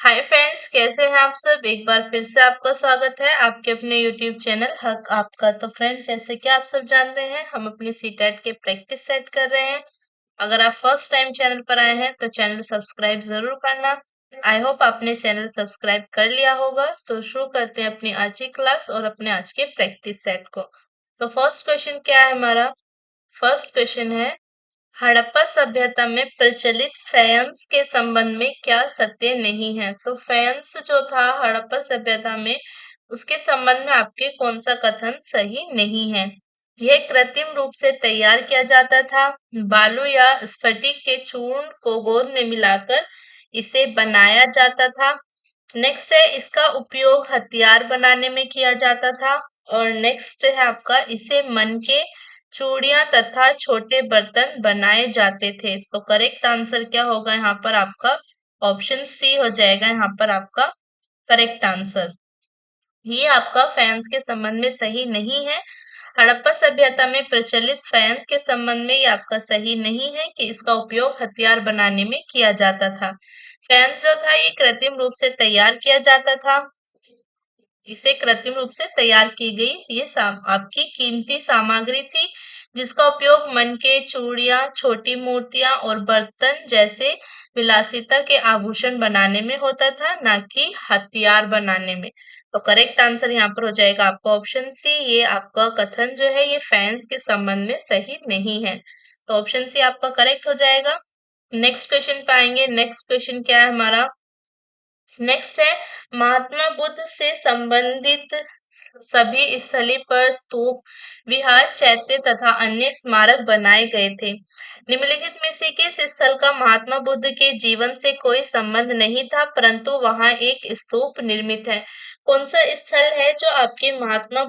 Hi friends, कैसे हैं आप सब। एक बार फिर से आपका स्वागत है आपके अपने यूट्यूब चैनल हक आपका। तो फ्रेंड्स, जैसे कि आप सब जानते हैं, हम अपनी सीटेट के प्रैक्टिस सेट कर रहे हैं। अगर आप फर्स्ट टाइम चैनल पर आए हैं तो चैनल सब्सक्राइब जरूर करना। आई होप आपने चैनल सब्सक्राइब कर लिया होगा। तो शुरू करते हैं अपनी आज की क्लास और अपने आज के प्रैक्टिस सेट को। तो फर्स्ट क्वेश्चन क्या है हमारा। फर्स्ट क्वेश्चन है, हड़प्पा सभ्यता में प्रचलित फैंस के संबंध में क्या सत्य नहीं है। तो फैंस जो था हड़प्पा सभ्यता में, उसके संबंध में आपके कौन सा कथन सही नहीं है। यह कृत्रिम रूप से तैयार किया जाता था। बालू या स्फटिक के चूर्ण को गोंद में मिलाकर इसे बनाया जाता था। नेक्स्ट है, इसका उपयोग हथियार बनाने में किया जाता था। और नेक्स्ट है आपका, इसे मन के चूड़ियां तथा छोटे बर्तन बनाए जाते थे। तो करेक्ट आंसर क्या होगा यहाँ पर आपका, ऑप्शन सी हो जाएगा यहाँ पर आपका करेक्ट आंसर। ये आपका फैंस के संबंध में सही नहीं है। हड़प्पा सभ्यता में प्रचलित फैंस के संबंध में ये आपका सही नहीं है कि इसका उपयोग हथियार बनाने में किया जाता था। फैंस जो था ये कृत्रिम रूप से तैयार किया जाता था। इसे कृत्रिम रूप से तैयार की गई ये आपकी कीमती सामग्री थी, जिसका उपयोग मन के चूड़ियां, छोटी मूर्तियां और बर्तन जैसे विलासिता के आभूषण बनाने में होता था, ना कि हथियार बनाने में। तो करेक्ट आंसर यहाँ पर हो जाएगा आपका ऑप्शन सी। ये आपका कथन जो है ये फैंस के संबंध में सही नहीं है। तो ऑप्शन सी आपका करेक्ट हो जाएगा। नेक्स्ट क्वेश्चन पाएंगे। नेक्स्ट क्वेश्चन क्या है हमारा। नेक्स्ट है, महात्मा बुद्ध से संबंधित सभी स्थली पर स्तूप, विहार, चैत्य तथा अन्य स्मारक बनाए गए थे। निम्नलिखित में से किस स्थल का महात्मा बुद्ध के जीवन से कोई संबंध नहीं था, परंतु वहां एक स्तूप निर्मित है। कौन सा स्थल है जो आपके महात्मा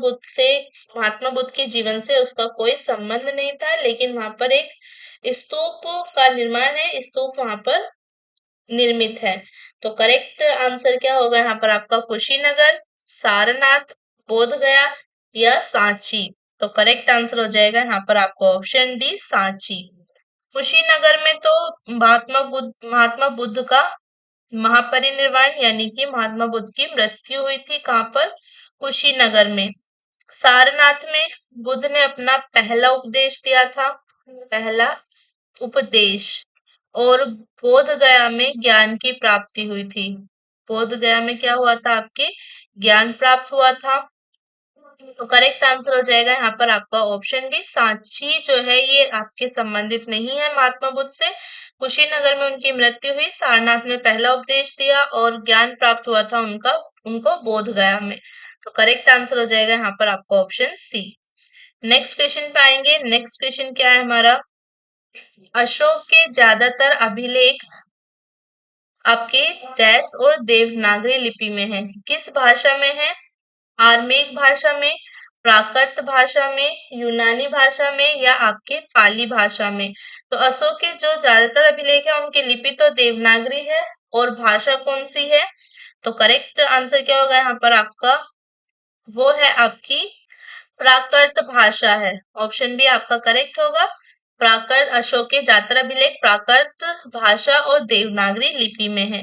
बुद्ध के जीवन से उसका कोई संबंध नहीं था, लेकिन वहां पर एक स्तूप का निर्माण है, स्तूप वहां पर निर्मित है। तो करेक्ट आंसर क्या होगा यहाँ पर आपका, कुशीनगर, सारनाथ, बोध गया या सांची। तो करेक्ट आंसर हो जाएगा यहाँ पर आपको ऑप्शन डी, सांची। कुशीनगर में तो महात्मा बुद्ध का महापरिनिर्वाण यानी कि महात्मा बुद्ध की मृत्यु हुई थी। कहाँ पर, कुशीनगर में। सारनाथ में बुद्ध ने अपना पहला उपदेश दिया था, पहला उपदेश। और बोध गया में ज्ञान की प्राप्ति हुई थी। बोध गया में क्या हुआ था, आपके ज्ञान प्राप्त हुआ था। तो करेक्ट आंसर हो जाएगा यहाँ पर आपका ऑप्शन डी, सांची जो है ये आपके संबंधित नहीं है महात्मा बुद्ध से। कुशीनगर में उनकी मृत्यु हुई, सारनाथ में पहला उपदेश दिया और ज्ञान प्राप्त हुआ था उनको बोध गया में। तो करेक्ट आंसर हो जाएगा यहाँ पर आपका ऑप्शन सी। नेक्स्ट क्वेश्चन पाएंगे। नेक्स्ट क्वेश्चन क्या है हमारा, अशोक के ज्यादातर अभिलेख आपके डैश और देवनागरी लिपि में है। किस भाषा में है, आर्मेक भाषा में, प्राकृत भाषा में, यूनानी भाषा में या आपके पाली भाषा में। तो अशोक के जो ज्यादातर अभिलेख है उनकी लिपि तो देवनागरी है, और भाषा कौन सी है। तो करेक्ट आंसर क्या होगा यहाँ पर आपका, वो है आपकी प्राकृत भाषा है। ऑप्शन बी आपका करेक्ट होगा। प्राकृत, अशोक के ज्यादातर अभिलेख प्राकृत भाषा और देवनागरी लिपि में है।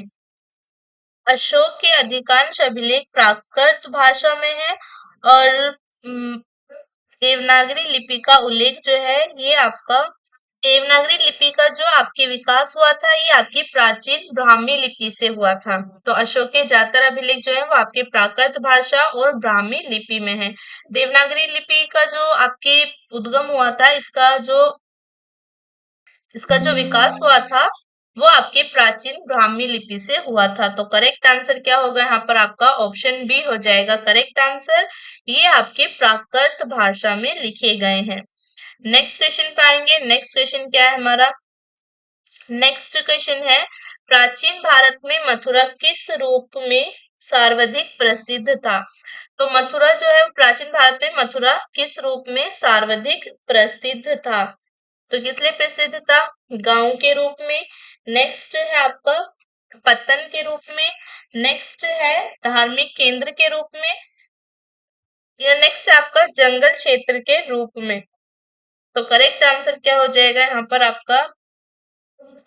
अशोक के अधिकांश अभिलेख प्राकृत भाषा में है, और देवनागरी लिपि का उल्लेख जो है ये आपका, देवनागरी लिपि का जो आपके विकास हुआ था ये आपकी प्राचीन ब्राह्मी लिपि से हुआ था। तो अशोक के ज्यादातर अभिलेख जो है वो आपके प्राकृत भाषा और ब्राह्मी लिपि में है। देवनागरी लिपि का जो आपके उद्गम हुआ था, इसका जो विकास हुआ था वो आपके प्राचीन ब्राह्मी लिपि से हुआ था। तो करेक्ट आंसर क्या होगा यहाँ पर आपका, ऑप्शन बी हो जाएगा करेक्ट आंसर। ये आपके प्राकृत भाषा में लिखे गए हैं। नेक्स्ट क्वेश्चन पाएंगे। नेक्स्ट क्वेश्चन क्या है हमारा। नेक्स्ट क्वेश्चन है, प्राचीन भारत में मथुरा किस रूप में सर्वाधिक प्रसिद्ध था। तो मथुरा जो है प्राचीन भारत में मथुरा किस रूप में सर्वाधिक प्रसिद्ध था। तो किस लिए प्रसिद्ध था, गांव के रूप में, नेक्स्ट है आपका पत्तन के रूप में, नेक्स्ट है धार्मिक केंद्र के रूप में, या नेक्स्ट है आपका जंगल क्षेत्र के रूप में। तो करेक्ट आंसर क्या हो जाएगा यहाँ पर आपका,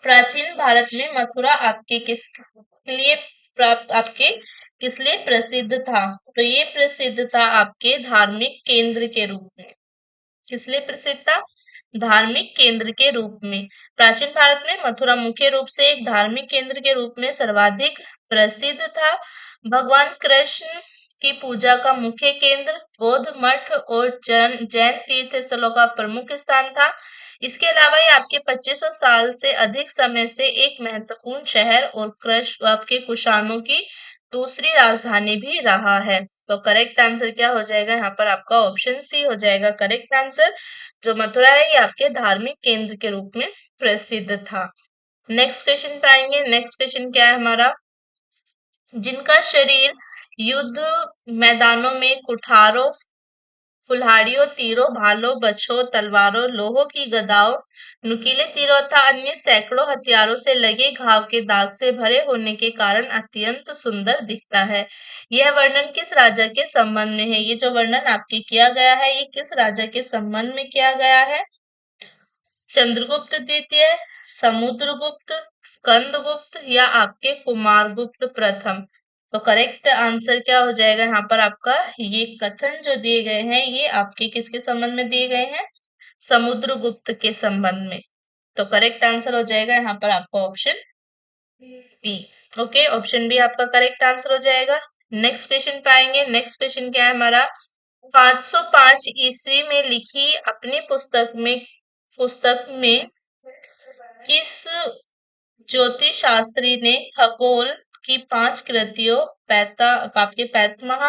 प्राचीन भारत में मथुरा आपके किस लिए प्राप्त आपके किस लिए प्रसिद्ध था? तो ये प्रसिद्ध था आपके धार्मिक केंद्र के रूप में। किस लिए प्रसिद्ध था? धार्मिक केंद्र के रूप में। प्राचीन भारत में मथुरा मुख्य रूप से एक धार्मिक केंद्र के रूप में सर्वाधिक प्रसिद्ध था। भगवान कृष्ण की पूजा का मुख्य केंद्र बौद्ध मठ और जैन तीर्थ स्थलों का प्रमुख स्थान था। इसके अलावा ये आपके 2500 साल से अधिक समय से एक महत्वपूर्ण शहर और कृष्ण आपके कुषाणों की दूसरी राजधानी भी रहा है। तो करेक्ट आंसर क्या हो जाएगा यहाँ पर? आपका ऑप्शन सी हो जाएगा करेक्ट आंसर। जो मथुरा है ये आपके धार्मिक केंद्र के रूप में प्रसिद्ध था। नेक्स्ट क्वेश्चन पे आएंगे। नेक्स्ट क्वेश्चन क्या है हमारा? जिनका शरीर युद्ध मैदानों में कुठारों, कुल्हाड़ियों, तीरों, भालों, बछों, तलवारों, लोहों की गदाओं, नुकीले तीरों तथा अन्य सैकड़ों हथियारों से लगे घाव के दाग से भरे होने के कारण अत्यंत सुंदर दिखता है। यह वर्णन किस राजा के संबंध में है? ये जो वर्णन आपके किया गया है ये किस राजा के संबंध में किया गया है? चंद्रगुप्त द्वितीय, समुद्रगुप्त, स्कंदगुप्त या आपके कुमारगुप्त प्रथम? तो करेक्ट आंसर क्या हो जाएगा यहाँ पर आपका? ये कथन जो दिए गए हैं ये आपके किसके संबंध में दिए गए हैं? समुद्रगुप्त के संबंध में। तो करेक्ट आंसर हो जाएगा यहाँ पर आपका option B. Okay, option B आपका करेक्ट आंसर हो जाएगा। नेक्स्ट क्वेश्चन पे आएंगे। नेक्स्ट क्वेश्चन क्या है हमारा? 505 ईस्वी में लिखी अपनी पुस्तक में किस ज्योतिष शास्त्री ने खगोल की 5 कृतियों आपके पैतामह,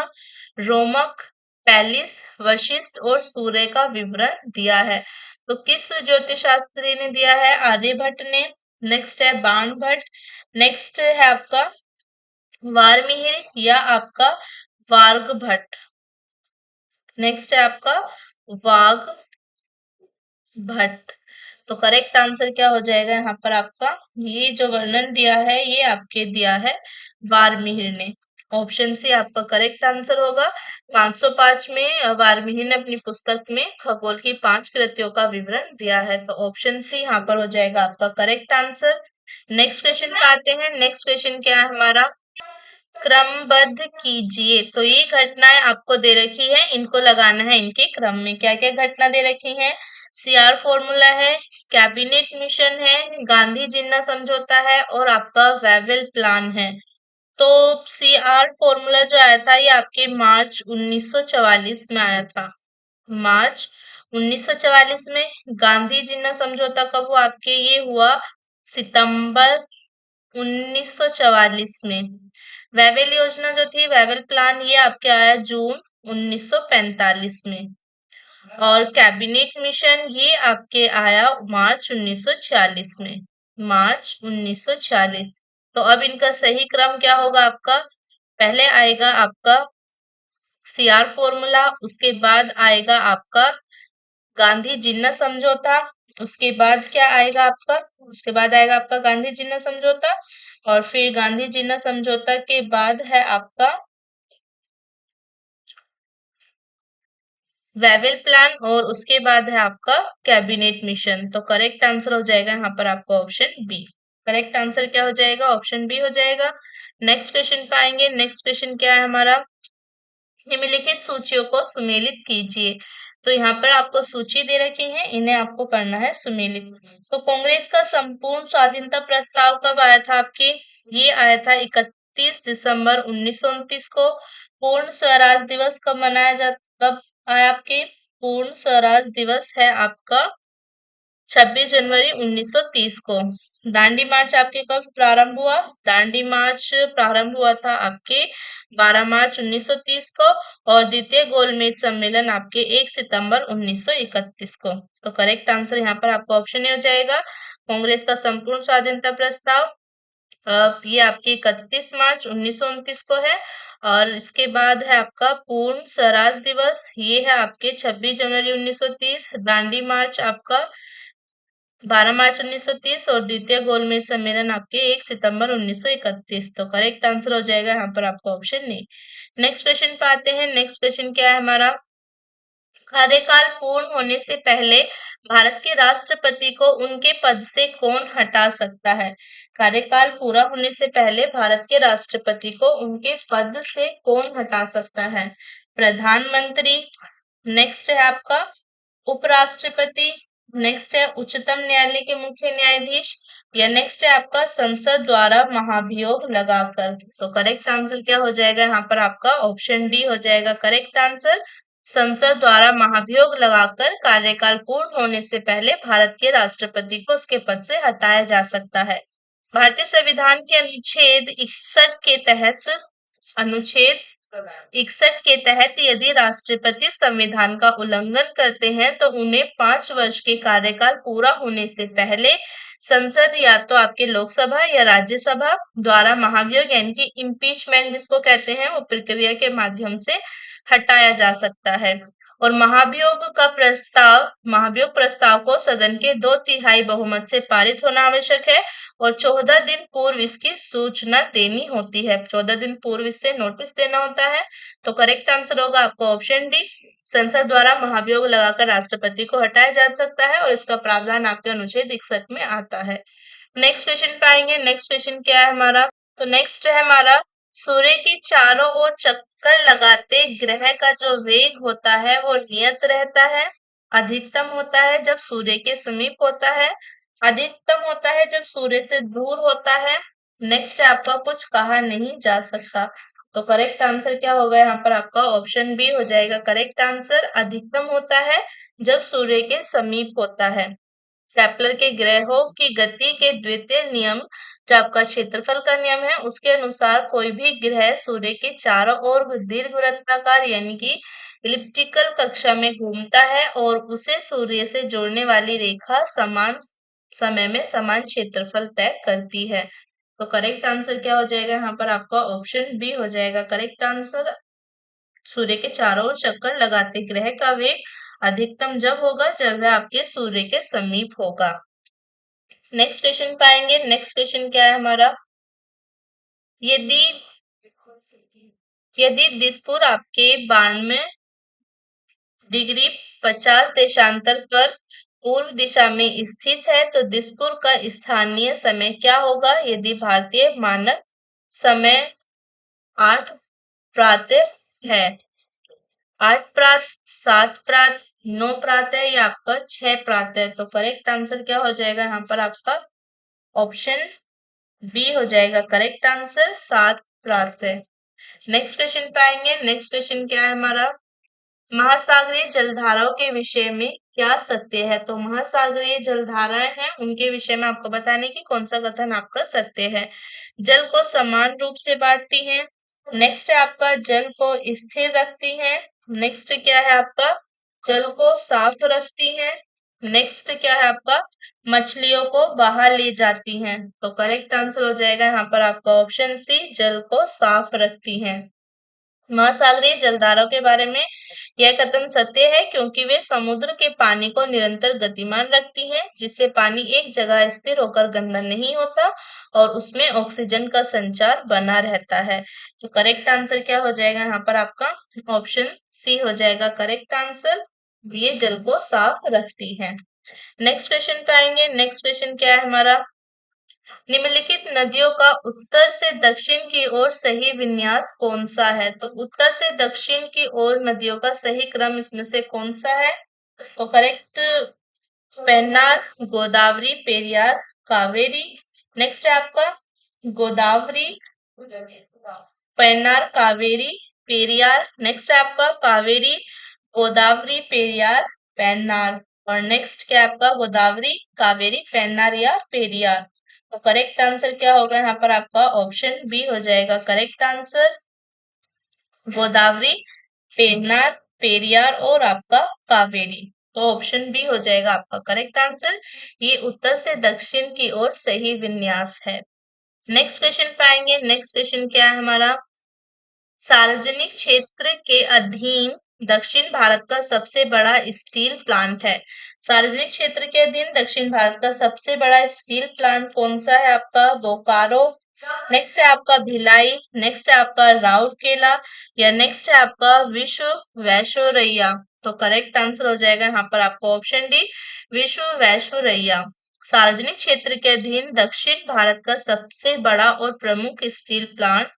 रोमक, पैलिस, वशिष्ठ और सूर्य का विवरण दिया है? तो किस ज्योतिष शास्त्री ने दिया है? आर्यभट्ट ने। नेक्स्ट है बाणभट्ट। नेक्स्ट है आपका वारमिहिर या आपका वार्गभट्ट। नेक्स्ट है आपका वाघ भट्ट। तो करेक्ट आंसर क्या हो जाएगा यहाँ पर आपका? ये जो वर्णन दिया है ये आपके दिया है वारमिहिर ने। ऑप्शन सी आपका करेक्ट आंसर होगा। 505 में वारमिहिर ने अपनी पुस्तक में खगोल की 5 कृतियों का विवरण दिया है। तो ऑप्शन सी यहाँ पर हो जाएगा आपका करेक्ट आंसर। नेक्स्ट क्वेश्चन पे आते हैं। नेक्स्ट क्वेश्चन क्या है हमारा? क्रमबद्ध कीजिए। तो ये घटनाएं आपको दे रखी है, इनको लगाना है इनके क्रम में। क्या क्या घटना दे रखी है? सीआर फॉर्मूला है, कैबिनेट मिशन है, गांधी जिन्ना समझौता है और आपका वेवेल प्लान है। तो सीआर फॉर्मूला जो आया था ये आपके मार्च 1944 में आया था। मार्च 1944 में। गांधी जिन्ना समझौता कब हुआ आपके? ये हुआ सितंबर 1944 में। वेवेल योजना जो थी, वेवेल प्लान, ये आपके आया जून 1945 में। और कैबिनेट मिशन ये आपके आया मार्च 1946 में। मार्च 1946। तो अब इनका सही क्रम क्या होगा आपका? पहले आएगा आपका सीआर फॉर्मूला, उसके बाद आएगा आपका गांधी जिन्ना समझौता, उसके बाद क्या आएगा आपका? उसके बाद आएगा आपका गांधी जिन्ना समझौता और फिर गांधी जिन्ना समझौता के बाद है आपका वेवेल प्लान और उसके बाद है आपका कैबिनेट मिशन। तो करेक्ट आंसर हो जाएगा यहाँ पर आपका ऑप्शन बी। करेक्ट आंसर क्या हो जाएगा? ऑप्शन बी हो जाएगा। नेक्स्ट क्वेश्चन पे आएंगे। नेक्स्ट क्वेश्चन क्या है हमारा? निम्नलिखित सूचियों को सुमेलित कीजिए। तो यहाँ पर आपको सूची दे रखी है, इन्हें आपको करना है सुमेलित। तो कांग्रेस का संपूर्ण स्वाधीनता प्रस्ताव कब आया था आपके? ये आया था 31 दिसंबर 1929 को। पूर्ण स्वराज दिवस कब मनाया जाता? कब आया आपके? पूर्ण स्वराज दिवस है आपका 26 जनवरी 1930 को। दांडी मार्च आपके कब प्रारंभ हुआ? दांडी मार्च प्रारंभ हुआ था आपके 12 मार्च 1930 को और द्वितीय गोलमेज सम्मेलन आपके 1 सितंबर 1931 को। तो करेक्ट आंसर यहाँ पर आपका ऑप्शन हो जाएगा कांग्रेस का संपूर्ण स्वाधीनता प्रस्ताव। ये आपके 31 मार्च 1929 को है और इसके बाद है आपका पूर्ण स्वराज दिवस, ये है आपके 26 जनवरी 1930। दांडी मार्च आपका 12 मार्च 1930 और द्वितीय गोलमेज सम्मेलन आपके 1 सितंबर 1931। तो करेक्ट आंसर हो जाएगा यहाँ पर आपका ऑप्शन ए। नेक्स्ट क्वेश्चन पे आते हैं। नेक्स्ट क्वेश्चन क्या है हमारा? कार्यकाल पूर्ण होने से पहले भारत के राष्ट्रपति को उनके पद से कौन हटा सकता है? कार्यकाल पूरा होने से पहले भारत के राष्ट्रपति को उनके पद से कौन हटा सकता है? प्रधानमंत्री, नेक्स्ट है आपका उपराष्ट्रपति, नेक्स्ट है उच्चतम न्यायालय के मुख्य न्यायाधीश, या नेक्स्ट है आपका संसद द्वारा महाभियोग लगाकर। तो करेक्ट आंसर क्या हो जाएगा यहाँ पर आपका? ऑप्शन डी हो जाएगा करेक्ट आंसर। संसद द्वारा महाभियोग लगाकर कार्यकाल पूर्ण होने से पहले भारत के राष्ट्रपति को उसके पद से हटाया जा सकता है। भारतीय संविधान के अनुच्छेद 61 के तहत यदि राष्ट्रपति संविधान का उल्लंघन करते हैं तो उन्हें 5 वर्ष के कार्यकाल पूरा होने से पहले संसद या तो आपके लोकसभा या राज्यसभा द्वारा महाभियोग यानी कि इम्पीचमेंट जिसको कहते हैं वो प्रक्रिया के माध्यम से हटाया जा सकता है। और महाभियोग प्रस्ताव को सदन के 2/3 बहुमत से पारित होना आवश्यक है और 14 दिन पूर्व इसकी सूचना देनी होती है। 14 दिन पूर्व इससे नोटिस देना होता है। तो करेक्ट आंसर होगा आपका ऑप्शन डी। संसद द्वारा महाभियोग लगाकर राष्ट्रपति को हटाया जा सकता है और इसका प्रावधान आपके अनुच्छेद 61 में आता है। नेक्स्ट क्वेश्चन पे आएंगे। नेक्स्ट क्वेश्चन क्या है हमारा? तो नेक्स्ट है हमारा सूर्य के चारों ओर चक्कर लगाते ग्रह का जो वेग होता है वो नियत रहता है, अधिकतम होता है जब सूर्य के समीप होता है, अधिकतम होता है जब सूर्य से दूर होता है, नेक्स्ट आपका कुछ कहा नहीं जा सकता। तो करेक्ट आंसर क्या होगा यहाँ पर आपका? ऑप्शन बी हो जाएगा करेक्ट आंसर। अधिकतम होता है जब सूर्य के समीप होता है। केपलर के ग्रहों की गति के द्वितीय नियम जो आपका क्षेत्रफल का नियम है उसके अनुसार कोई भी ग्रह सूर्य के चारों ओर दीर्घवृत्ताकार यानी कि इलिप्टिकल कक्षा में घूमता है और उसे सूर्य से जोड़ने वाली रेखा समान समय में समान क्षेत्रफल तय करती है। तो करेक्ट आंसर क्या हो जाएगा यहाँ पर आपका? ऑप्शन बी हो जाएगा करेक्ट आंसर। सूर्य के चारों ओर चक्कर लगाते ग्रह का वेग अधिकतम जब होगा जब वह आपके सूर्य के समीप होगा। नेक्स्ट क्वेश्चन पाएंगे। नेक्स्ट क्वेश्चन क्या है हमारा? यदि यदि दिसपुर आपके 92 डिग्री 50 देशांतर पर पूर्व दिशा में स्थित है तो दिसपुर का स्थानीय समय क्या होगा यदि भारतीय मानक समय 8 प्रातः है? 8 प्रातः, 7 प्रातः, 9 प्रातः या आपका 6 प्रातः। तो करेक्ट आंसर क्या हो जाएगा यहाँ पर आपका? ऑप्शन बी हो जाएगा करेक्ट आंसर, 7 प्रातः। नेक्स्ट क्वेश्चन पे आएंगे। नेक्स्ट क्वेश्चन क्या है हमारा? महासागरीय जलधाराओं के विषय में क्या सत्य है? तो महासागरीय जलधाराएं हैं उनके विषय में आपको बताने की कौन सा कथन आपका सत्य है? जल को समान रूप से बांटती हैं। नेक्स्ट है आपका जल को स्थिर रखती हैं। नेक्स्ट क्या है आपका? जल को साफ रखती हैं। नेक्स्ट क्या है आपका? मछलियों को बाहर ले जाती हैं। तो करेक्ट आंसर हो जाएगा यहाँ पर आपका ऑप्शन सी, जल को साफ रखती हैं। महासागरीय जलधाराओं के बारे में यह कथन सत्य है क्योंकि वे समुद्र के पानी को निरंतर गतिमान रखती हैं जिससे पानी एक जगह स्थिर होकर गंदा नहीं होता और उसमें ऑक्सीजन का संचार बना रहता है। तो करेक्ट आंसर क्या हो जाएगा यहाँ पर आपका? ऑप्शन सी हो जाएगा करेक्ट आंसर। ये जल को साफ रखती है। नेक्स्ट क्वेश्चन पे आएंगे। नेक्स्ट क्वेश्चन क्या है हमारा? निम्नलिखित नदियों का उत्तर से दक्षिण की ओर सही विन्यास कौन सा है? तो उत्तर से दक्षिण की ओर नदियों का सही क्रम इसमें से कौन सा है? तो करेक्ट पेन्नार, गोदावरी, पेरियार, कावेरी। नेक्स्ट है आपका गोदावरी, पेन्नार, कावेरी, पेरियार। नेक्स्ट है आपका कावेरी, गोदावरी, पेरियार, पेन्नार। और नेक्स्ट क्या आपका? गोदावरी, कावेरी, पेन्नार या पेरियार। तो करेक्ट आंसर क्या होगा यहाँ पर आपका? ऑप्शन बी हो जाएगा करेक्ट आंसर। गोदावरी, पेन्नार, पेरियार और आपका कावेरी। तो ऑप्शन बी हो जाएगा आपका करेक्ट आंसर। ये उत्तर से दक्षिण की ओर सही विन्यास है। नेक्स्ट क्वेश्चन पाएंगे। नेक्स्ट क्वेश्चन क्या है हमारा? सार्वजनिक क्षेत्र के अधीन दक्षिण भारत का सबसे बड़ा स्टील प्लांट है। सार्वजनिक क्षेत्र के अधीन दक्षिण भारत का सबसे बड़ा स्टील प्लांट कौन सा है आपका? बोकारो। नेक्स्ट है आपका भिलाई। नेक्स्ट है आपका राउरकेला या नेक्स्ट है आपका विश्वेश्वरैया। तो करेक्ट आंसर हो जाएगा यहाँ पर आपका ऑप्शन डी, विश्वेश्वरैया। सार्वजनिक क्षेत्र के अधीन दक्षिण भारत का सबसे बड़ा और प्रमुख स्टील प्लांट।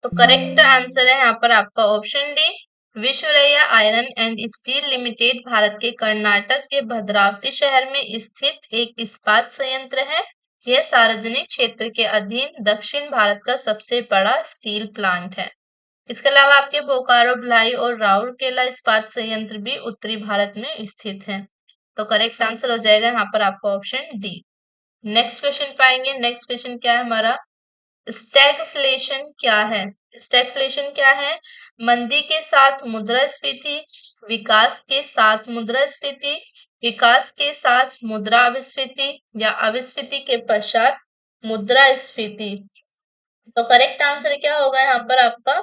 तो करेक्ट आंसर है यहाँ पर आपका option D, Visvesvaraya iron and steel limited Bharat के कर्नाटक के भद्रावती शहर में स्थित एक इस्पात संयंत्र है। यह सार्वजनिक क्षेत्र के अधीन दक्षिण भारत का सबसे बड़ा स्टील प्लांट है। इसके अलावा आपके बोकारो, भिलाई और राउरकेला इस्पात संयंत्र भी उत्तरी भारत में स्थित हैं। तो करेक्ट आंसर हो जाएगा यहाँ पर आपका ऑप्शन डी। नेक्स्ट क्वेश्चन पाएंगे। नेक्स्ट क्वेश्चन क्या है हमारा, स्टैगफ्लेशन क्या है? स्टैगफ्लेशन क्या है? मंदी के साथ मुद्रास्फीति, विकास के साथ मुद्रास्फीति, विकास के साथ मुद्रा अभिस्फीति या अभिस्फीति के पश्चात मुद्रास्फीति। तो करेक्ट आंसर क्या होगा यहाँ पर आपका,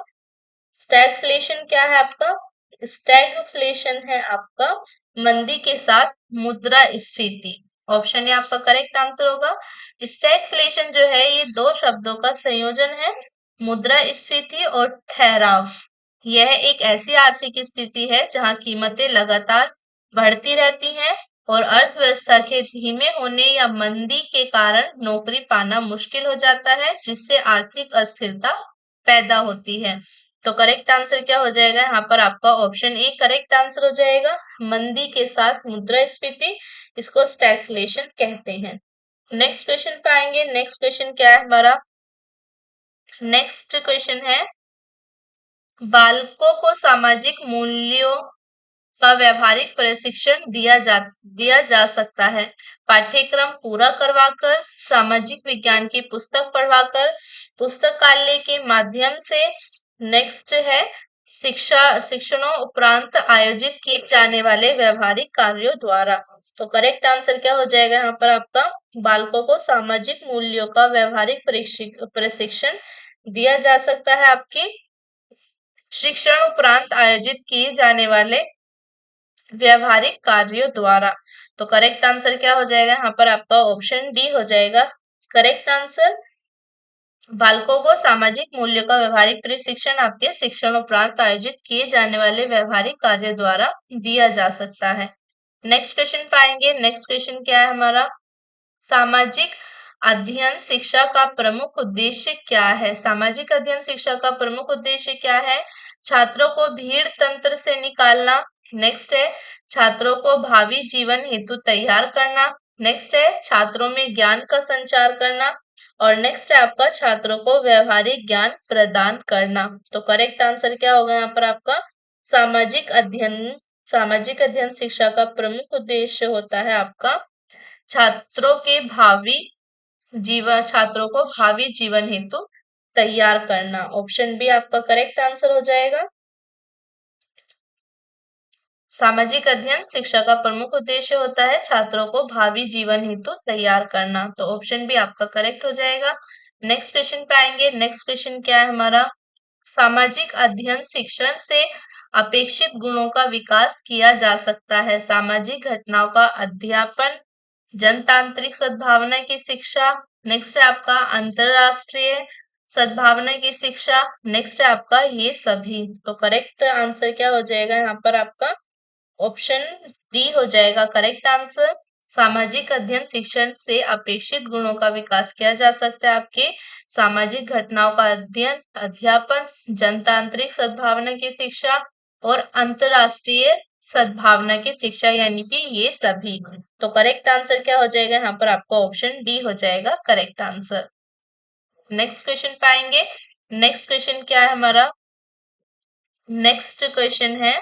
स्टैगफ्लेशन क्या है आपका, स्टैगफ्लेशन है आपका मंदी के साथ मुद्रास्फीति। ऑप्शन ए आपका करेक्ट आंसर होगा। स्टैगफ्लेशन जो है ये दो शब्दों का संयोजन है, मुद्रास्फीति और ठहराव। यह एक ऐसी आर्थिक स्थिति है जहां कीमतें लगातार बढ़ती रहती हैं और अर्थव्यवस्था के धीमे होने या मंदी के कारण नौकरी पाना मुश्किल हो जाता है, जिससे आर्थिक अस्थिरता पैदा होती है। तो करेक्ट आंसर क्या हो जाएगा यहाँ पर आपका ऑप्शन ए करेक्ट आंसर हो जाएगा। मंदी के साथ मुद्रास्फीति, इसको स्टैगफ्लेशन कहते हैं। नेक्स्ट क्वेश्चन पे आएंगे। नेक्स्ट क्वेश्चन क्या है हमारा, नेक्स्ट क्वेश्चन है, बालकों को सामाजिक मूल्यों का व्यवहारिक प्रशिक्षण दिया जा सकता है। पाठ्यक्रम पूरा करवाकर, सामाजिक विज्ञान की पुस्तक पढ़वाकर, पुस्तकालय के माध्यम से, नेक्स्ट है शिक्षणों उपरांत आयोजित किए जाने वाले व्यवहारिक कार्यों द्वारा। तो करेक्ट आंसर क्या हो जाएगा यहाँ पर आपका, बालकों को सामाजिक मूल्यों का व्यवहारिक प्रशिक्षण दिया जा सकता है आपकी शिक्षण उपरांत आयोजित किए जाने वाले व्यवहारिक कार्यों द्वारा। तो करेक्ट आंसर क्या हो जाएगा यहाँ पर आपका ऑप्शन डी हो जाएगा करेक्ट आंसर। बालकों को सामाजिक मूल्यों का व्यवहारिक प्रशिक्षण आपके शिक्षण उपरांत आयोजित किए जाने वाले व्यवहारिक कार्यों द्वारा दिया जा सकता है। नेक्स्ट क्वेश्चन पाएंगे। नेक्स्ट क्वेश्चन क्या है हमारा, सामाजिक अध्ययन शिक्षा का प्रमुख उद्देश्य क्या है? सामाजिक अध्ययन शिक्षा का प्रमुख उद्देश्य क्या है? छात्रों को भीड़ तंत्र से निकालना, नेक्स्ट है छात्रों को भावी जीवन हेतु तैयार करना, नेक्स्ट है छात्रों में ज्ञान का संचार करना, और नेक्स्ट है आपका छात्रों को व्यवहारिक ज्ञान प्रदान करना। तो करेक्ट आंसर क्या होगा यहाँ पर आपका, सामाजिक अध्ययन शिक्षा का प्रमुख उद्देश्य होता है आपका छात्रों को भावी जीवन हेतु तैयार करना। ऑप्शन बी आपका करेक्ट आंसर हो जाएगा। सामाजिक अध्ययन शिक्षा का प्रमुख उद्देश्य होता है छात्रों को भावी जीवन हेतु तैयार करना। तो ऑप्शन बी आपका करेक्ट हो जाएगा। नेक्स्ट क्वेश्चन पे आएंगे। नेक्स्ट क्वेश्चन क्या है हमारा, सामाजिक अध्ययन शिक्षण से अपेक्षित गुणों का विकास किया जा सकता है। सामाजिक घटनाओं का अध्यापन, जनतांत्रिक सद्भावना की शिक्षा, नेक्स्ट है आपका अंतरराष्ट्रीय सद्भावना की शिक्षा, नेक्स्ट है आपका ये सभी। तो करेक्ट आंसर क्या हो जाएगा यहाँ पर आपका ऑप्शन डी हो जाएगा करेक्ट आंसर। सामाजिक अध्ययन शिक्षण से अपेक्षित गुणों का विकास किया जा सकता है आपके सामाजिक घटनाओं का अध्ययन, अध्यापन, जनतांत्रिक सद्भावना की शिक्षा और अंतरराष्ट्रीय सद्भावना की शिक्षा, यानी कि ये सभी। तो करेक्ट आंसर क्या हो जाएगा यहाँ पर आपका ऑप्शन डी हो जाएगा करेक्ट आंसर। नेक्स्ट क्वेश्चन पाएंगे। नेक्स्ट क्वेश्चन क्या है हमारा, नेक्स्ट क्वेश्चन है,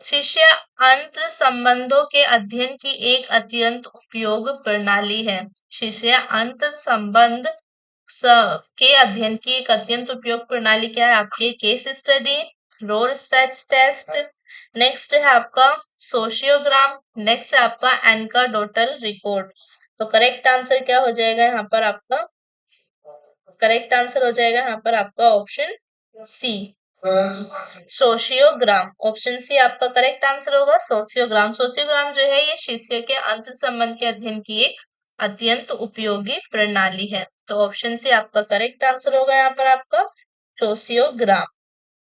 शिष्य अंतर संबंधों के अध्ययन की एक अत्यंत उपयोग प्रणाली है। शिष्य अंतर संबंध के अध्ययन की एक अत्यंत उपयोग प्रणाली क्या है आपके, case study, Rorschach test, next है आपका सोशियोग्राम, नेक्स्ट है आपका एनकाडोटल रिपोर्ट। तो करेक्ट आंसर क्या हो जाएगा यहाँ पर आपका, करेक्ट आंसर हो जाएगा यहाँ पर आपका ऑप्शन सी सोशियोग्राम। ऑप्शन सी आपका करेक्ट आंसर होगा सोशियोग्राम। सोशियोग्राम जो है ये शिष्य के अंतर संबंध के अध्ययन की एक अत्यंत उपयोगी प्रणाली है। तो ऑप्शन सी आपका करेक्ट आंसर होगा यहाँ पर आपका सोशियोग्राम।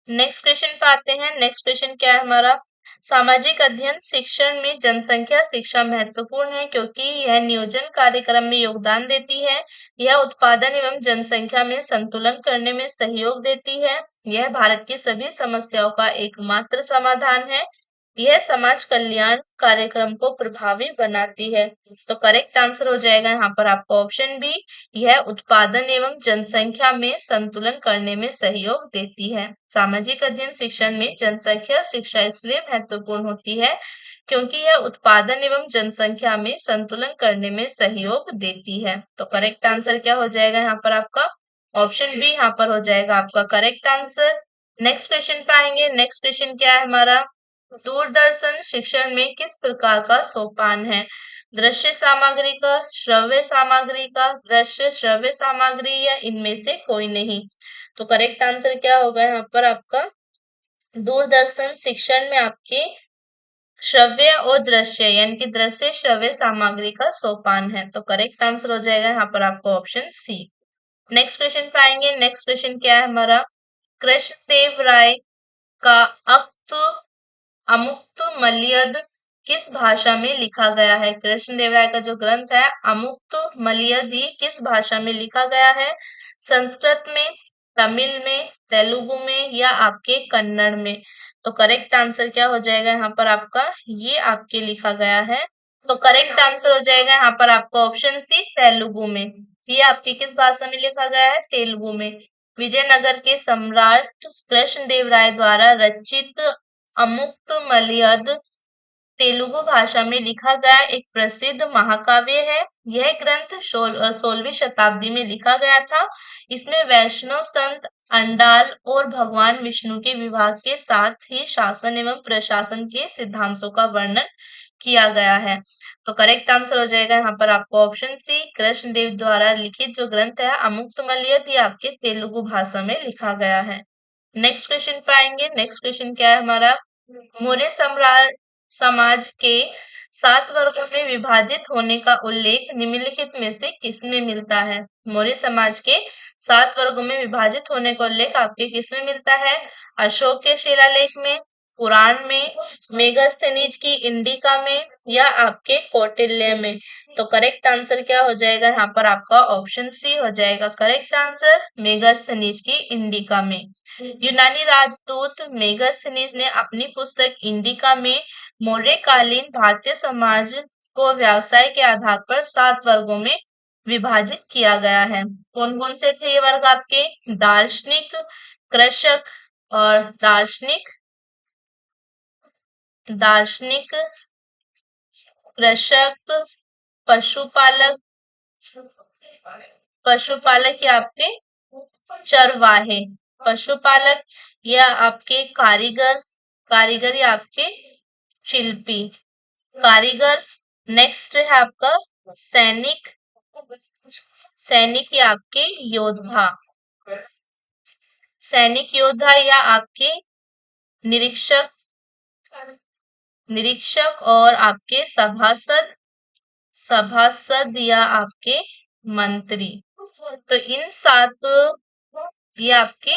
नेक्स्ट क्वेश्चन पे आते हैं। नेक्स्ट क्वेश्चन क्या है हमारा, सामाजिक अध्ययन शिक्षण में जनसंख्या शिक्षा महत्वपूर्ण है क्योंकि यह नियोजन कार्यक्रम में योगदान देती है। यह उत्पादन एवं जनसंख्या में संतुलन करने में सहयोग देती है। यह भारत की सभी समस्याओं का एकमात्र समाधान है। यह समाज कल्याण कार्यक्रम को प्रभावी बनाती है। तो करेक्ट आंसर हो जाएगा यहाँ पर आपका ऑप्शन बी। यह उत्पादन एवं जनसंख्या में संतुलन करने में सहयोग देती है। सामाजिक अध्ययन शिक्षण में जनसंख्या शिक्षा इसलिए महत्वपूर्ण होती है क्योंकि यह उत्पादन एवं जनसंख्या में संतुलन करने में सहयोग देती है। तो करेक्ट आंसर क्या हो जाएगा यहाँ पर आपका ऑप्शन बी यहाँ पर हो जाएगा आपका करेक्ट आंसर। नेक्स्ट क्वेश्चन पे आएंगे। नेक्स्ट क्वेश्चन क्या है हमारा, दूरदर्शन शिक्षण में किस प्रकार का सोपान है? दृश्य सामग्री का, श्रव्य सामग्री का, दृश्य श्रव्य सामग्री या इनमें से कोई नहीं। तो करेक्ट आंसर क्या होगा यहाँ पर आपका, दूरदर्शन शिक्षण में आपके श्रव्य और दृश्य यानी कि दृश्य श्रव्य सामग्री का सोपान है। तो करेक्ट आंसर हो जाएगा यहाँ पर आपका ऑप्शन सी। नेक्स्ट क्वेश्चन पे आएंगे। नेक्स्ट क्वेश्चन क्या है हमारा, कृष्णदेव राय का अमुक्त मलयद किस भाषा में लिखा गया है? कृष्णदेव राय का जो ग्रंथ है अमुक्त मलयद ये किस भाषा में लिखा गया है? संस्कृत में, तमिल में, तेलुगु में या आपके कन्नड़ में? तो करेक्ट आंसर क्या हो जाएगा यहाँ पर आपका, ये आपके लिखा गया है। तो करेक्ट आंसर हो जाएगा यहाँ पर आपका ऑप्शन सी तेलुगु में। ये आपकी किस भाषा में लिखा गया है? तेलुगु में। विजयनगर के सम्राट कृष्णदेव राय द्वारा रचित अमुक्त मलयद तेलुगु भाषा में लिखा गया एक प्रसिद्ध महाकाव्य है। यह ग्रंथ 16वीं शताब्दी में लिखा गया था। इसमें वैष्णव संत अंडाल और भगवान विष्णु के विवाह के साथ ही शासन एवं प्रशासन के सिद्धांतों का वर्णन किया गया है। तो करेक्ट आंसर हो जाएगा यहाँ पर आपको ऑप्शन सी। कृष्णदेव द्वारा लिखित जो ग्रंथ है अमुक्तमाल्यद ये आपके तेलुगु भाषा में लिखा गया है। नेक्स्ट क्वेश्चन पे आएंगे। नेक्स्ट क्वेश्चन क्या है हमारा, मौर्य सम्राट समाज के 7 वर्गों में विभाजित होने का उल्लेख निम्नलिखित में से किसमें मिलता है? मौर्य समाज के 7 वर्गों में विभाजित होने का उल्लेख आपके किसमें मिलता है? अशोक के शिलालेख में, पुराण में, मेगास्थनीज की इंडिका में या आपके कौटिल्य में? तो करेक्ट आंसर क्या हो जाएगा यहाँ पर आपका ऑप्शन सी हो जाएगा करेक्ट आंसर, मेगास्थनीज की इंडिका में। यूनानी राजदूत मेगास्थनीज ने अपनी पुस्तक इंडिका में मौर्यकालीन भारतीय समाज को व्यवसाय के आधार पर 7 वर्गों में विभाजित किया गया है। कौन कौन से थे ये वर्ग आपके? दार्शनिक, कृषक और दार्शनिक, कृषक, पशुपालक, पशुपालक या आपके चरवाहे, पशुपालक या आपके कारीगर, कारीगर या आपके शिल्पी, कारीगर। नेक्स्ट है आपका सैनिक, सैनिक या आपके योद्धा, सैनिक योद्धा या आपके निरीक्षक, निरीक्षक और आपके सभासद, सभासद या आपके मंत्री। तो इन 7 ये आपके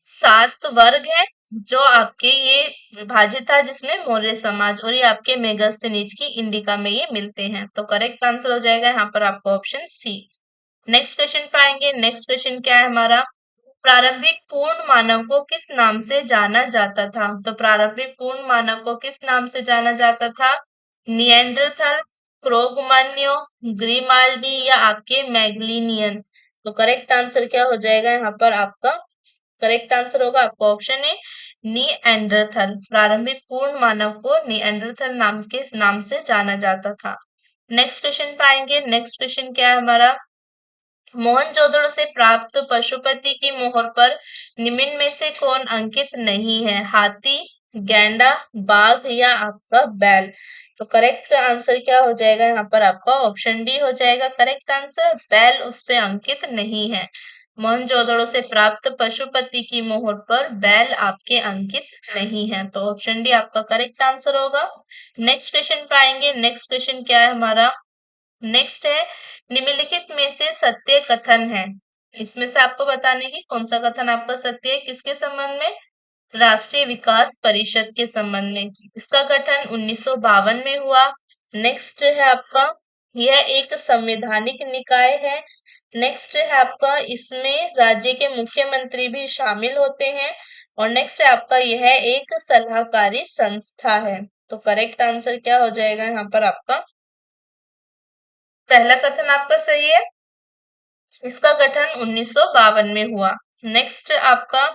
7 वर्ग है जो आपके ये विभाजित था जिसमें मौर्य समाज, और ये आपके मेगास्थनीज की इंडिका में ये मिलते हैं। तो करेक्ट आंसर हो जाएगा यहाँ पर आपका ऑप्शन सी। नेक्स्ट क्वेश्चन पाएंगे। नेक्स्ट क्वेश्चन क्या है हमारा, प्रारंभिक पूर्ण मानव को किस नाम से जाना जाता था? तो प्रारंभिक पूर्ण मानव को किस नाम से जाना जाता था? निएंडरथल, क्रोगमान्यो, ग्रीमाल्डी या आपके मैगलिनियन? तो करेक्ट आंसर क्या हो जाएगा यहाँ पर आपका, करेक्ट आंसर होगा आपका ऑप्शन ए निएंडरथल। प्रारंभिक पूर्ण मानव को निएंडरथल नाम से जाना जाता था। नेक्स्ट क्वेश्चन पाएंगे। नेक्स्ट क्वेश्चन क्या है हमारा, मोहनजोदड़ो से प्राप्त पशुपति की मोहर पर निम्न में से कौन अंकित नहीं है? हाथी, गैंडा, बाघ या आपका बैल? तो करेक्ट आंसर क्या हो जाएगा यहाँ पर आपका ऑप्शन डी हो जाएगा करेक्ट आंसर, बैल उस पे अंकित नहीं है। मोहनजोदड़ो से प्राप्त पशुपति की मोहर पर बैल आपके अंकित नहीं है। तो ऑप्शन डी आपका करेक्ट आंसर होगा। नेक्स्ट क्वेश्चन पे आएंगे। नेक्स्ट क्वेश्चन क्या है हमारा, नेक्स्ट है निम्नलिखित में से सत्य कथन है। इसमें से आपको बताने की कौन सा कथन आपका सत्य है, किसके संबंध में? राष्ट्रीय विकास परिषद के संबंध में। इसका गठन 1952 में हुआ। नेक्स्ट है आपका, यह एक संवैधानिक निकाय है। नेक्स्ट है आपका, इसमें राज्य के मुख्यमंत्री भी शामिल होते हैं। और नेक्स्ट है आपका, यह एक सलाहकारी संस्था है। तो करेक्ट आंसर क्या हो जाएगा यहाँ पर आपका? पहला कथन आपका सही है। इसका गठन 1952 में हुआ। नेक्स्ट आपका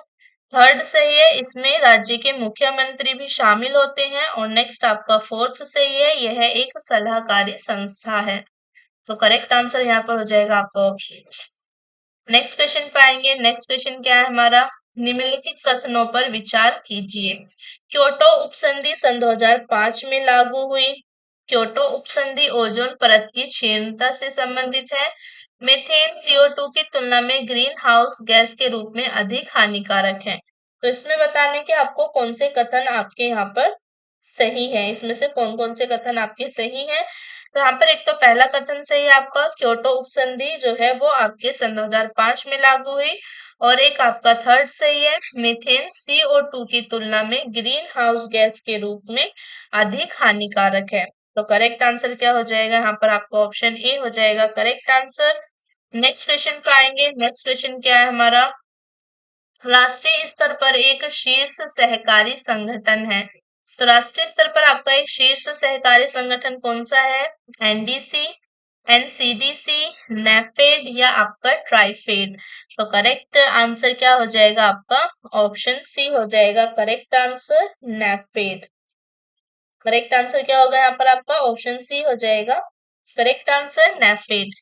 थर्ड सही है, इसमें राज्य के मुख्यमंत्री भी शामिल होते हैं। और नेक्स्ट आपका फोर्थ सही है, यह एक सलाहकारी संस्था है। तो करेक्ट आंसर यहाँ पर हो जाएगा आपका ऑप्शन। नेक्स्ट क्वेश्चन पाएंगे। नेक्स्ट क्वेश्चन क्या है हमारा? निम्नलिखित कथनों पर विचार कीजिए। क्योटो उपसंधि सन 2005 में लागू हुई। क्योटो उपसंधि ओजोन परत की क्षीणता से संबंधित है। मीथेन CO2 की तुलना में ग्रीन हाउस गैस के रूप में अधिक हानिकारक है। तो इसमें बताने के आपको कौन से कथन आपके यहाँ पर सही है, इसमें से कौन कौन से कथन आपके सही हैं। तो यहाँ पर एक तो पहला कथन सही है आपका, क्योटो उपसंधि जो है वो आपके सन 2005 में लागू हुई। और एक आपका थर्ड सही है, मीथेन CO2 की तुलना में ग्रीन हाउस गैस के रूप में अधिक हानिकारक है। तो करेक्ट आंसर क्या हो जाएगा यहाँ पर? आपका ऑप्शन ए हो जाएगा करेक्ट आंसर। नेक्स्ट क्वेश्चन पे आएंगे। नेक्स्ट क्वेश्चन क्या है हमारा? राष्ट्रीय स्तर पर एक शीर्ष सहकारी संगठन है। तो राष्ट्रीय स्तर पर आपका एक शीर्ष सहकारी संगठन कौन सा है? NDC, NCDC, नेफेड या आपका ट्राइफेड। तो करेक्ट आंसर क्या हो जाएगा आपका? ऑप्शन सी हो जाएगा correct answer, NAFED. Correct answer क्या होगा यहाँ पर आपका? ऑप्शन सी हो जाएगा करेक्ट आंसर, नेफेड।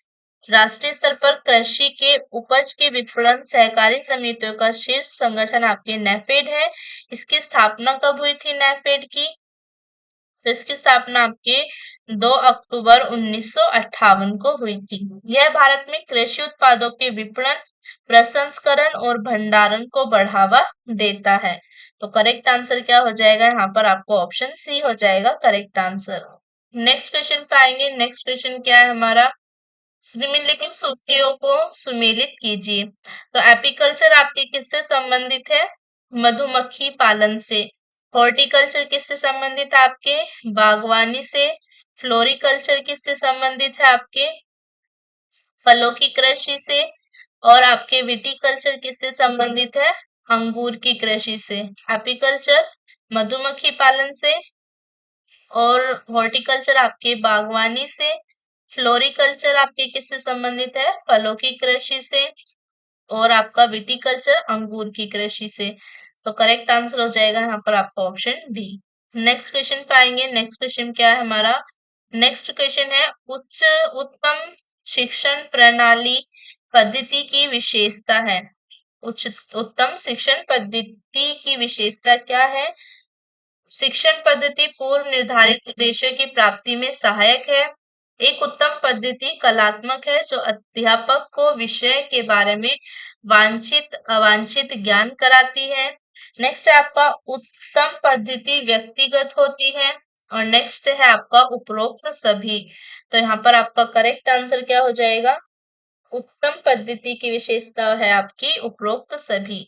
राष्ट्रीय स्तर पर कृषि के उपज के विपणन सहकारी समितियों का शीर्ष संगठन आपके नेफेड है। इसकी स्थापना कब हुई थी नेफेड की? तो इसकी स्थापना आपके 2 अक्टूबर 1958 को हुई थी। यह भारत में कृषि उत्पादों के विपणन, प्रसंस्करण और भंडारण को बढ़ावा देता है। तो करेक्ट आंसर क्या हो जाएगा यहाँ पर? आपको ऑप्शन सी हो जाएगा करेक्ट आंसर। नेक्स्ट क्वेश्चन पे आएंगे। नेक्स्ट क्वेश्चन क्या है हमारा? निम्नलिखित सूत्रों को सुमेलित कीजिए। तो एपीकल्चर आपके किससे संबंधित है? मधुमक्खी पालन से। हॉर्टिकल्चर किससे संबंधित है आपके? बागवानी से। फ्लोरिकल्चर किससे संबंधित है आपके? फलों की कृषि से। और आपके विटीकल्चर किससे संबंधित है? अंगूर की कृषि से। एपीकल्चर मधुमक्खी पालन से, और हॉर्टिकल्चर आपके बागवानी से। फ्लोरिकल्चर आपके किससे संबंधित है? फलों की कृषि से। और आपका विटीकल्चर अंगूर की कृषि से। तो करेक्ट आंसर हो जाएगा यहाँ पर आपका ऑप्शन डी। नेक्स्ट क्वेश्चन पाएंगे। नेक्स्ट क्वेश्चन क्या है हमारा? नेक्स्ट क्वेश्चन है उच्च उत्तम शिक्षण प्रणाली पद्धति की विशेषता है। उच्च उत्तम शिक्षण पद्धति की विशेषता क्या है? शिक्षण पद्धति पूर्व निर्धारित उद्देश्यों की प्राप्ति में सहायक है। एक उत्तम पद्धति कलात्मक है जो अध्यापक को विषय के बारे में वांछित अवांछित ज्ञान कराती है। नेक्स्ट है आपका उत्तम पद्धति व्यक्तिगत होती है। और नेक्स्ट है आपका उपरोक्त सभी। तो यहाँ पर आपका करेक्ट आंसर क्या हो जाएगा? उत्तम पद्धति की विशेषता है आपकी उपरोक्त सभी।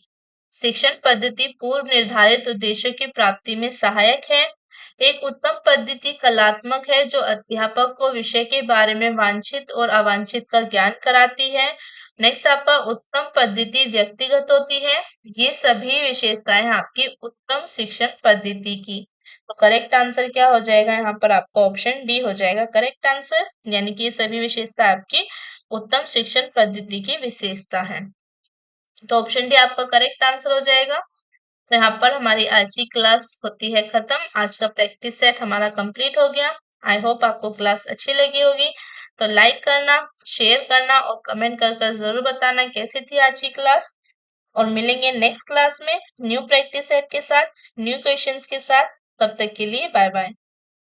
शिक्षण पद्धति पूर्व निर्धारित उद्देश्यों की प्राप्ति में सहायक है। एक उत्तम पद्धति कलात्मक है जो अध्यापक को विषय के बारे में वांछित और अवांछित का ज्ञान कराती है। नेक्स्ट आपका उत्तम पद्धति व्यक्तिगत होती है। ये सभी विशेषताएं आपकी उत्तम शिक्षण पद्धति की। तो करेक्ट आंसर क्या हो जाएगा यहाँ पर? आपका ऑप्शन डी हो जाएगा करेक्ट आंसर, यानी कि ये सभी विशेषता आपकी उत्तम शिक्षण पद्धति की विशेषता है। तो ऑप्शन डी आपका करेक्ट आंसर हो जाएगा। तो यहाँ पर हमारी आज की क्लास होती है खत्म। आज का प्रैक्टिस सेट हमारा कंप्लीट हो गया। आई होप आपको क्लास अच्छी लगी होगी। तो लाइक करना, शेयर करना और कमेंट कर जरूर बताना कैसी थी आज की क्लास। और मिलेंगे नेक्स्ट क्लास में न्यू प्रैक्टिस सेट के साथ, न्यू क्वेश्चंस के साथ। तब तक के लिए बाय बाय।